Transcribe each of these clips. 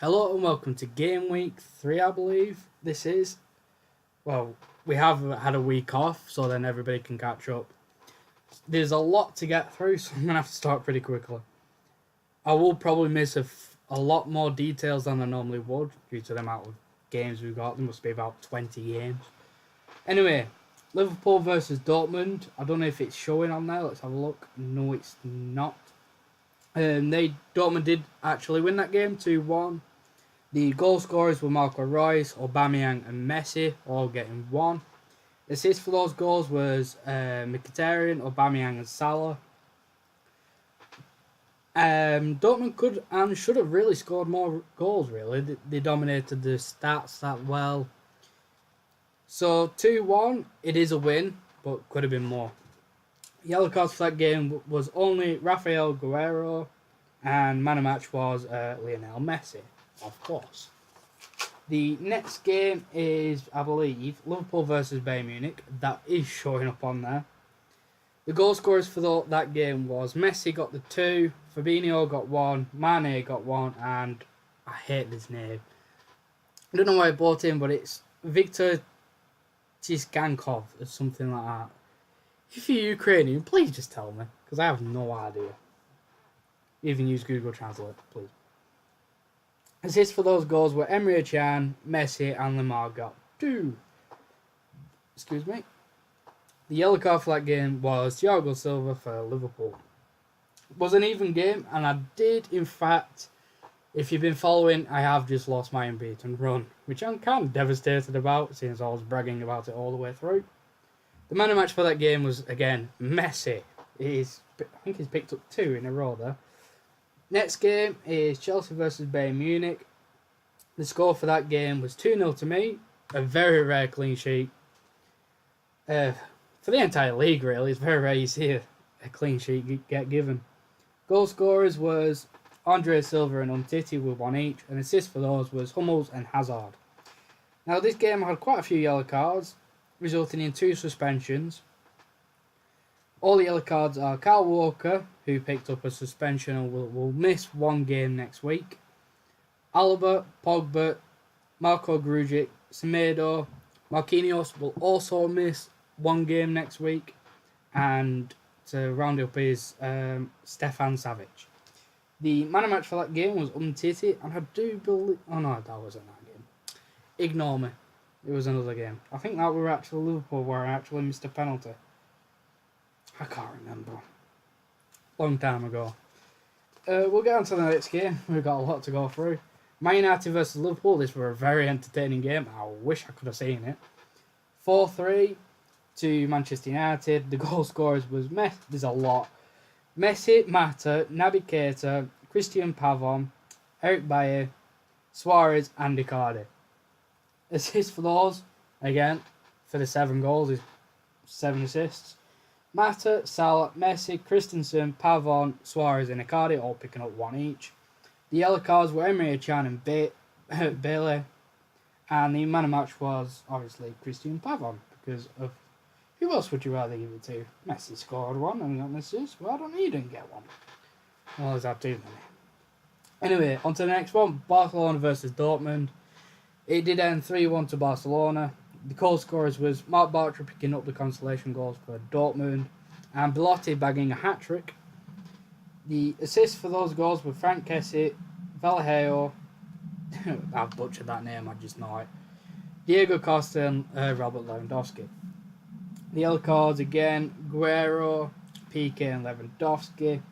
Hello and welcome to Gameweek 3, I believe this is. Well, we have had a week off, so then everybody can catch up. There's a lot to get through, so I'm going to have to start pretty quickly. I will probably miss a lot more details than I normally would, due to the amount of games we've got. There must be about 20 games. Anyway, Liverpool versus Dortmund. I don't know if it's showing on there. Let's have a look. No, it's not. Dortmund did actually win that game 2-1. The goal scorers were Marco Reus, Aubameyang and Messi, all getting one. Assists for those goals was Mkhitaryan, Aubameyang and Salah. Dortmund could and should have really scored more goals, really. They dominated the stats that well. So 2-1, it is a win, but could have been more. Yellow cards for that game was only Rafael Guerreiro, and man of match was Lionel Messi, of course. The next game is, I believe, Liverpool versus Bayern Munich. That is showing up on there. The goal scorers for that game was Messi got the 2, Fabinho got 1, Mane got 1, and I hate this name. I don't know why I bought him, but it's Viktor Tsygankov or something like that. If you're Ukrainian, please just tell me, because I have no idea. Even use Google Translate, please. Assists for those goals were Emre Can, Messi, and Lemar got 2. Excuse me. The yellow card for that game was Thiago Silva for Liverpool. It was an even game, and I did, in fact, if you've been following, I have just lost my unbeaten run, which I'm kind of devastated about, since I was bragging about it all the way through. The man of match for that game was, again, Messi. I think he's picked up 2 in a row there. Next game is Chelsea versus Bayern Munich. The score for that game was 2-0 to me. A very rare clean sheet. For the entire league, really. It's very rare you see a clean sheet get given. Goal scorers was Andre Silva and Umtiti with 1 each. And assists for those was Hummels and Hazard. Now, this game had quite a few yellow cards, resulting in 2 suspensions. All the yellow cards are Kyle Walker, who picked up a suspension and will miss 1 game next week. Alaba, Pogba, Marco Grujic, Semedo, Marquinhos will also miss 1 game next week. And to round up is Stefan Savic. The man of match for that game was Umtiti, and I do believe... Oh no, that wasn't that game. Ignore me. It was another game. I think that were actually Liverpool where I actually missed a penalty. I can't remember. Long time ago. We'll get on to the next game. We've got a lot to go through. Man United versus Liverpool. This was a very entertaining game. I wish I could have seen it. 4-3 to Manchester United. The goal scorers was Messi. There's a lot. Messi, Mata, Naby Keita, Christian Pavon, Eric Bayer, Suarez and Icardi. Assists for those, again, for the 7 goals is 7 assists. Mata, Salah, Messi, Christensen, Pavon, Suarez and Icardi all picking up 1 each. The yellow cards were Emre Can and Bailey. And the man of match was, obviously, Christian Pavon. Because of... Who else would you rather give it to? Messi scored 1 and got an assist. Well, I don't know, you didn't get 1. Well, is that too many? Anyway, on to the next one. Barcelona versus Dortmund. It did end 3-1 to Barcelona. The goal scorers was Mark Bartra picking up the consolation goals for Dortmund and Belotti bagging a hat-trick. The assists for those goals were Frank Kessie, Vallejo, I've butchered that name, I just know it, Diego Costa and Robert Lewandowski. The yellow cards again, Guerrero, Piqué and Lewandowski.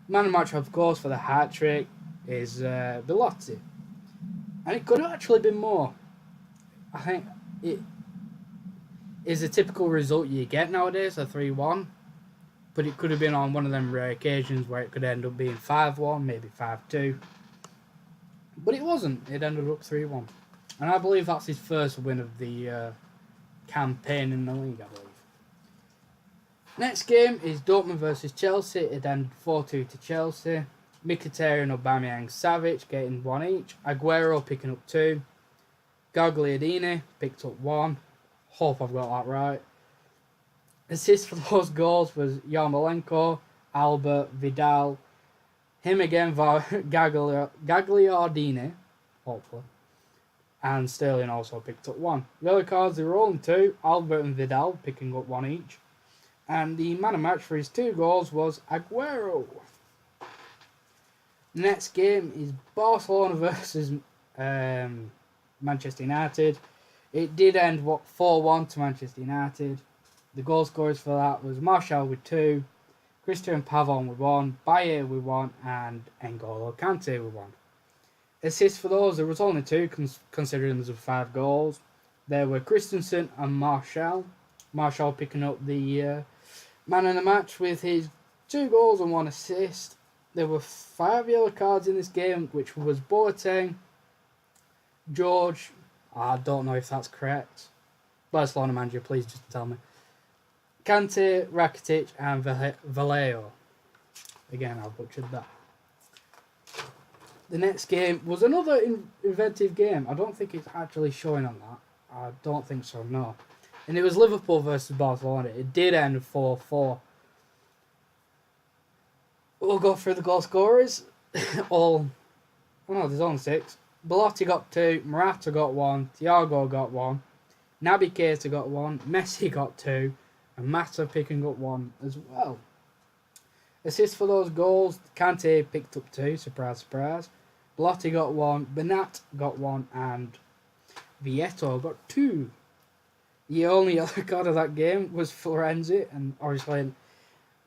Man of match, of course, for the hat-trick is Belotti. And it could have actually been more. I think it is a typical result you get nowadays, a 3-1. But it could have been on one of them rare occasions where it could end up being 5-1, maybe 5-2. But it wasn't. It ended up 3-1. And I believe that's his first win of the campaign in the league, I believe. Next game is Dortmund versus Chelsea. It ended 4-2 to Chelsea. Mkhitaryan, Aubameyang, Savic getting 1 each. Aguero picking up 2. Gagliardini picked up 1. Hope I've got that right. Assists for those goals was Yarmolenko, Albert, Vidal, him again, Gagliardini, hopefully. And Sterling also picked up 1. Yellow cards, there were only 2. Albert and Vidal picking up 1 each. And the man of match for his 2 goals was Aguero. The next game is Barcelona versus Manchester United. It did end 4-1 to Manchester United. The goal scorers for that was Martial with 2, Christian Pavon with 1, Bayer with 1, and N'Golo Kante with 1. Assists for those, there was only 2, considering there were 5 goals. There were Christensen and Martial. Martial picking up the man of the match with his 2 goals and 1 assist. There were 5 yellow cards in this game, which was Boateng, George, I don't know if that's correct. Barcelona manager, please just tell me. Kante, Rakitic, and Vallejo. Again, I butchered that. The next game was another inventive game. I don't think it's actually showing on that. I don't think so, no. And it was Liverpool versus Barcelona. It did end 4-4. We'll go through the goal scorers. There's only 6. Belotti got 2, Morata got 1, Thiago got 1, Naby Keita got 1, Messi got 2, and Mata picking up 1 as well. Assists for those goals, Kante picked up 2, surprise, surprise. Belotti got 1, Bernat got 1, and Vieto got 2. The only other card of that game was Florenzi, and obviously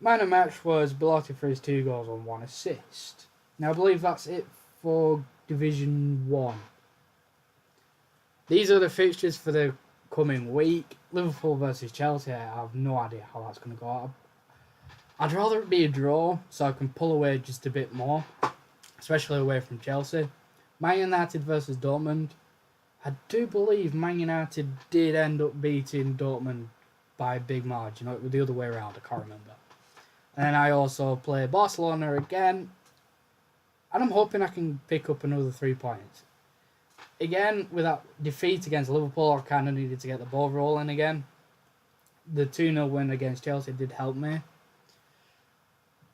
man of match was Belotti for his 2 goals and 1 assist. Now I believe that's it for Division 1. These are the fixtures for the coming week. Liverpool versus Chelsea, I have no idea how that's going to go. I'd rather it be a draw so I can pull away just a bit more, especially away from Chelsea. Man United versus Dortmund. I do believe Man United did end up beating Dortmund by a big margin. It was the other way around, I can't remember. And then I also play Barcelona again. And I'm hoping I can pick up another 3 points. Again, with that defeat against Liverpool, I kind of needed to get the ball rolling again. The 2-0 win against Chelsea did help me.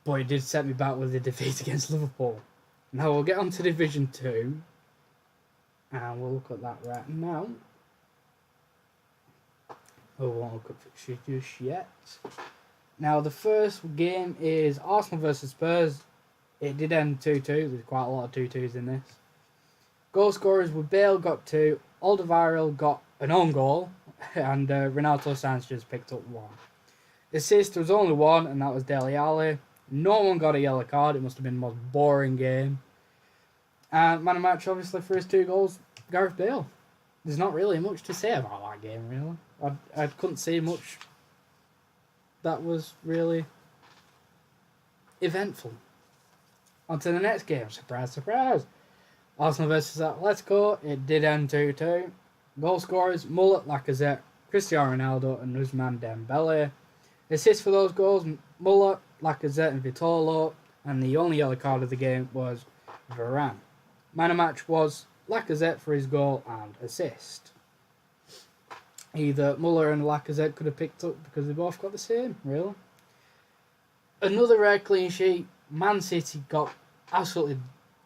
But it did set me back with the defeat against Liverpool. Now we'll get on to Division 2. And we'll look at that right now. We won't look at fixtures just yet. Now the first game is Arsenal versus Spurs. It did end 2-2. There's quite a lot of 2-2s in this. Goal scorers were Bale got 2, Alderweireld got an own goal, and Renato Sanchez picked up 1. Assist was only 1, and that was Dele Alli. No one got a yellow card. It must have been the most boring game. And man of match, obviously, for his 2 goals, Gareth Bale. There's not really much to say about that game, really. I couldn't see much that was really eventful. On to the next game. Surprise, surprise. Arsenal versus Atletico. It did end 2-2. Goal scorers, Muller, Lacazette, Cristiano Ronaldo, and Ousmane Dembele. Assists for those goals, Muller, Lacazette, and Vitolo. And the only yellow card of the game was Varane. Man of match was Lacazette for his goal and assist. Either Muller and Lacazette could have picked up because they both got the same, really. Another rare clean sheet. Man City got absolutely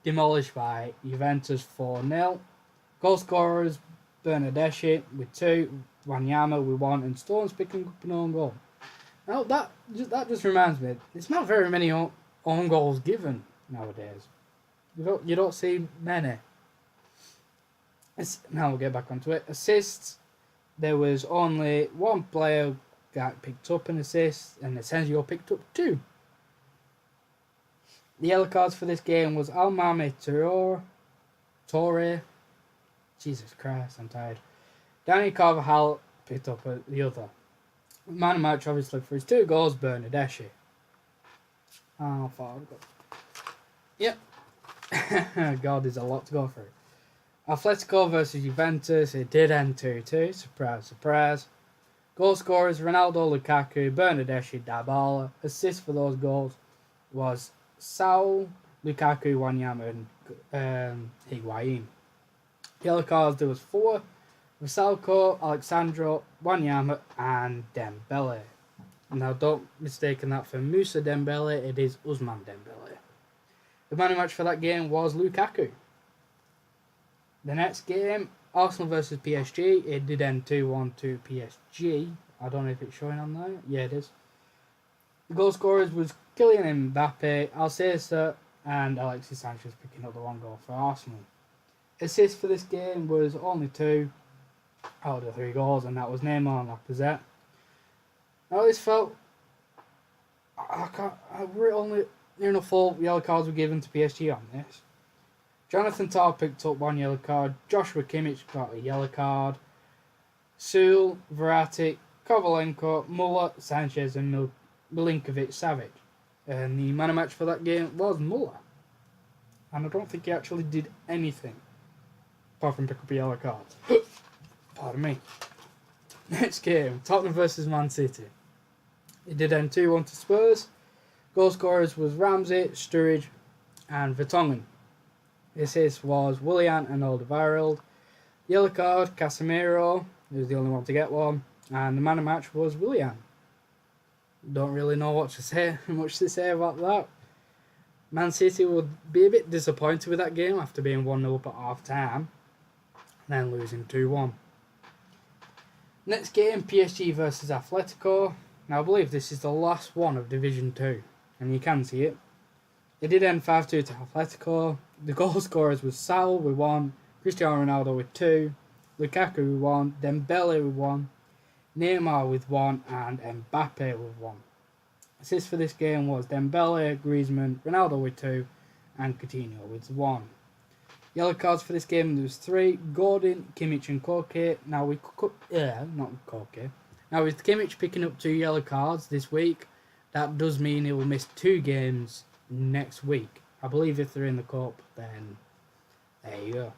demolished by Juventus 4-0. Goal scorers, Bernardeschi with 2, Wanyama with 1, and Stones picking up an own goal. Now that just reminds me, it's not very many own goals given nowadays. You don't see many. Now we'll get back onto it. Assists, there was only 1 player that picked up an assist, and Asensio picked up 2. The yellow cards for this game was Almame Torre. Jesus Christ, I'm tired. Danny Carvajal picked up the other. Man of match, obviously, for his 2 goals, Bernardeschi. How far have we got? Yep. God, there's a lot to go through. Atletico versus Juventus. It did end 2-2. Surprise, surprise. Goal scorers, Ronaldo, Lukaku, Bernardeschi, Dybala. Assist for those goals was Saul, Lukaku, Wanyama, and Higuain. Yellow cards, there was 4. Vasalco, Alexandro, Wanyama, and Dembele. Now, don't mistake that for Moussa Dembele. It is Ousmane Dembele. The man of match for that game was Lukaku. The next game, Arsenal versus PSG, it did end 2-1 to PSG. I don't know if it's showing on there. Yeah, it is. The goal scorers was Kylian Mbappe, Alcesa, and Alexis Sanchez picking up the one goal for Arsenal. Assists for this game was only 2 out of the 3 goals, and that was Neymar and Lacazette. Now this felt we're only near enough 4 yellow cards were given to PSG on this. Jonathan Tah picked up 1 yellow card. Joshua Kimmich got a yellow card. Sewell, Verratti, Kovalenko, Muller, Sanchez, and Milinkovic-Savic. And the man of match for that game was Muller. And I don't think he actually did anything apart from pick up a yellow card. Pardon me. Next game, Tottenham versus Man City. It did end 2-1 to Spurs. Goal scorers was Ramsey, Sturridge, and Vertonghen. Assist was Willian and Alderweireld. Yellow card, Casemiro. He was the only one to get one. And the man of match was Willian. Don't really know much to say about that. Man City would be a bit disappointed with that game after being 1-0 up at half time. Then losing 2-1. Next game, PSG versus Atletico. Now I believe this is the last one of Division 2. And you can see it. It did end 5-2 to Atletico. The goal scorers was Saul with 1, Cristiano Ronaldo with 2, Lukaku with 1, Dembele with 1, Neymar with 1, and Mbappe with 1. Assists for this game was Dembele, Griezmann, Ronaldo with 2, and Coutinho with 1. Yellow cards for this game, there was 3, Gordon, Kimmich and Koke. Now with Kimmich picking up 2 yellow cards this week, that does mean he will miss 2 games next week. I believe if they're in the cup, then there you go.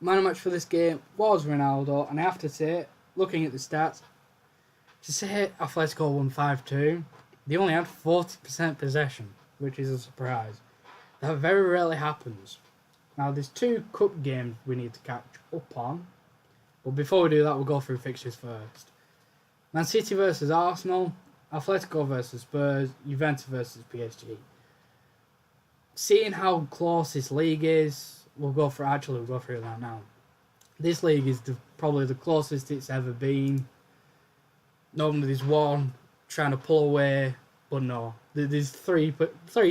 Man of match for this game was Ronaldo, and I have to say, looking at the stats, to say Atletico won 5-2, they only had 40% possession, which is a surprise. That very rarely happens. Now there's 2 cup games we need to catch up on, but before we do that, we'll go through fixtures first. Man City versus Arsenal, Atletico versus Spurs, Juventus versus PSG. Seeing how close this league is, we'll go through that now. This league is probably the closest it's ever been. Normally there's one trying to pull away, but no. There's 3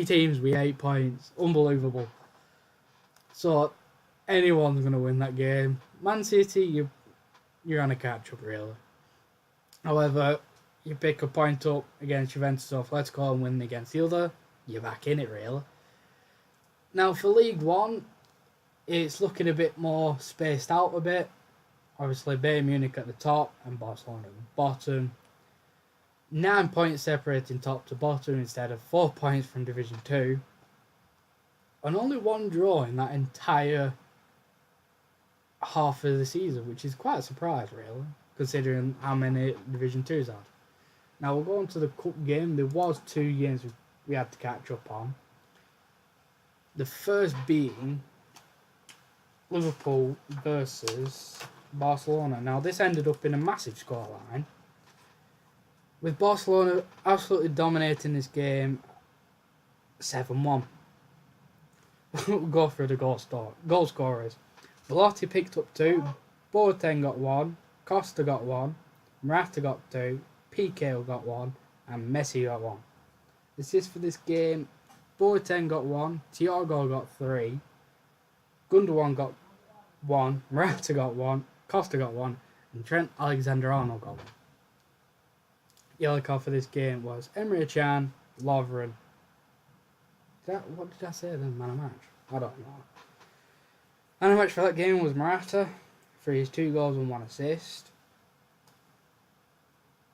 teams with 8 points. Unbelievable. So anyone's going to win that game. Man City, you're on a catch-up, really. However, you pick a point up against Juventus or Atletico and win against the other, you're back in it, really. Now, for League 1, it's looking a bit more spaced out a bit. Obviously, Bayern Munich at the top and Barcelona at the bottom. 9 points separating top to bottom instead of 4 points from Division 2. And only 1 draw in that entire half of the season, which is quite a surprise, really, considering how many Division 2s had. Now, we'll go on to the cup game. There was 2 games we had to catch up on. The first being Liverpool versus Barcelona. Now, this ended up in a massive scoreline, with Barcelona absolutely dominating this game 7-1. We'll go through the goal scorers. Belotti picked up 2, Boateng got 1, Costa got 1, Morata got 2, Piqué got 1, and Messi got 1. Assists for this game, Boateng got 1, Thiago got 3, Gundogan got 1, Morata got 1, Costa got 1, and Trent Alexander-Arnold got 1. Yellow card for this game was Emre Can, Lovren. What did I say then? Man of match? I don't know. Man of match for that game was Morata for his 2 goals and 1 assist.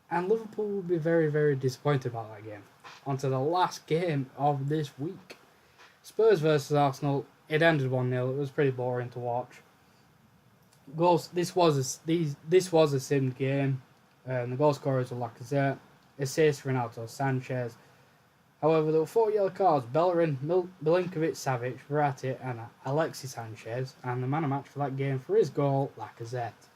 And Liverpool will be very, very disappointed about that game. On to the last game of this week. Spurs versus Arsenal. It ended 1-0. It was pretty boring to watch. Goals. This was a simmed game. The goal scorers were Lacazette. Assist Ronaldo Sanchez. However, there were 4 yellow cards: Bellerin, Milinkovic-Savic, Verratti, and Alexis Sanchez. And the man of match for that game for his goal, Lacazette.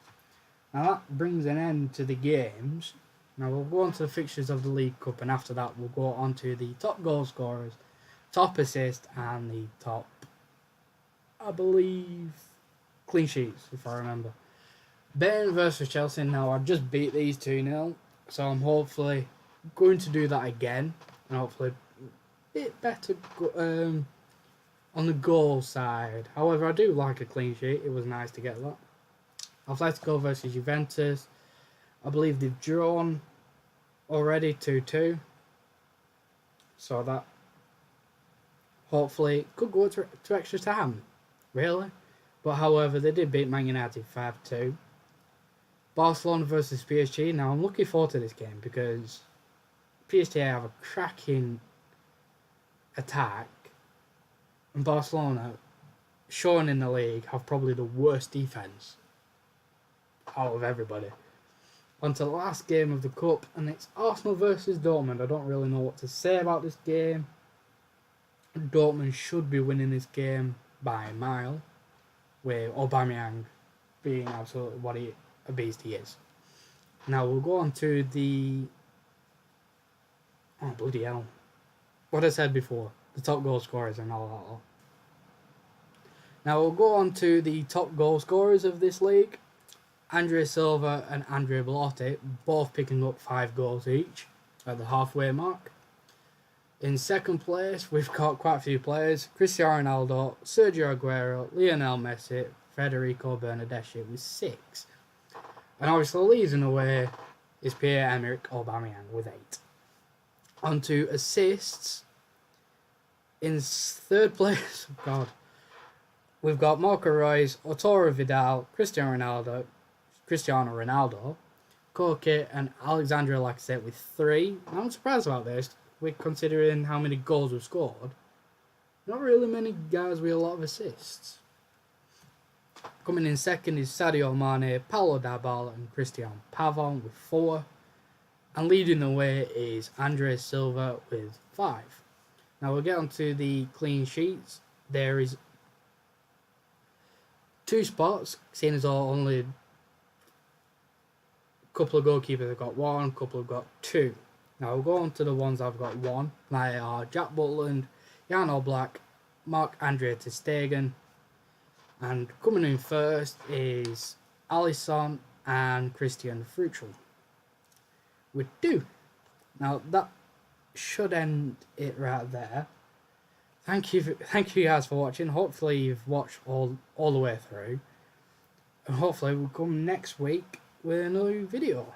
Now that brings an end to the games. Now we'll go on to the fixtures of the League Cup, and after that we'll go on to the top goal scorers, top assist, and the top, I believe, clean sheets, if I remember. Bayern versus Chelsea. Now, I've just beat these 2-0, so I'm hopefully going to do that again, and hopefully a bit better on the goal side. However, I do like a clean sheet. It was nice to get that. Atletico versus Juventus. I believe they've drawn already 2-2. So that hopefully could go to extra time, really. But however, they did beat Man United 5-2. Barcelona versus PSG. Now I'm looking forward to this game because PSG have a cracking attack, and Barcelona, shown in the league, have probably the worst defense out of everybody. On to the last game of the Cup, and it's Arsenal versus Dortmund. I don't really know what to say about this game. Dortmund should be winning this game by a mile, with Aubameyang being absolutely a beast he is. Now we'll go on to the... Oh, bloody hell. What I said before, the top goal scorers and all that. Now we'll go on to the top goal scorers of this league. Andre Silva and Andrea Belotti, both picking up 5 goals each at the halfway mark. In second place, we've got quite a few players. Cristiano Ronaldo, Sergio Aguero, Lionel Messi, Federico Bernardeschi with 6. And obviously leading away is Pierre-Emerick Aubameyang with 8. On to assists. In third place, we've got Marco Reus, Arturo Vidal, Cristiano Ronaldo, Koke and Alexandre Lacazette with 3. Now, I'm surprised about this. We're considering how many goals we've scored. Not really many guys with a lot of assists. Coming in second is Sadio Mane, Paulo Dybala and Christian Pavon with 4. And leading the way is Andre Silva with 5. Now we'll get on to the clean sheets. There is 2 spots, seeing as all only a couple of goalkeepers have got 1, a couple have got 2. Now we'll go on to the ones I've got 1. They are Jack Butland, Jan Oblak, Marc-Andre ter Stegen, and coming in first is Alisson and Christian Fruchel with 2. Now that should end it right there. Thank you guys for watching. Hopefully you've watched all the way through, and hopefully we'll come next week with another video.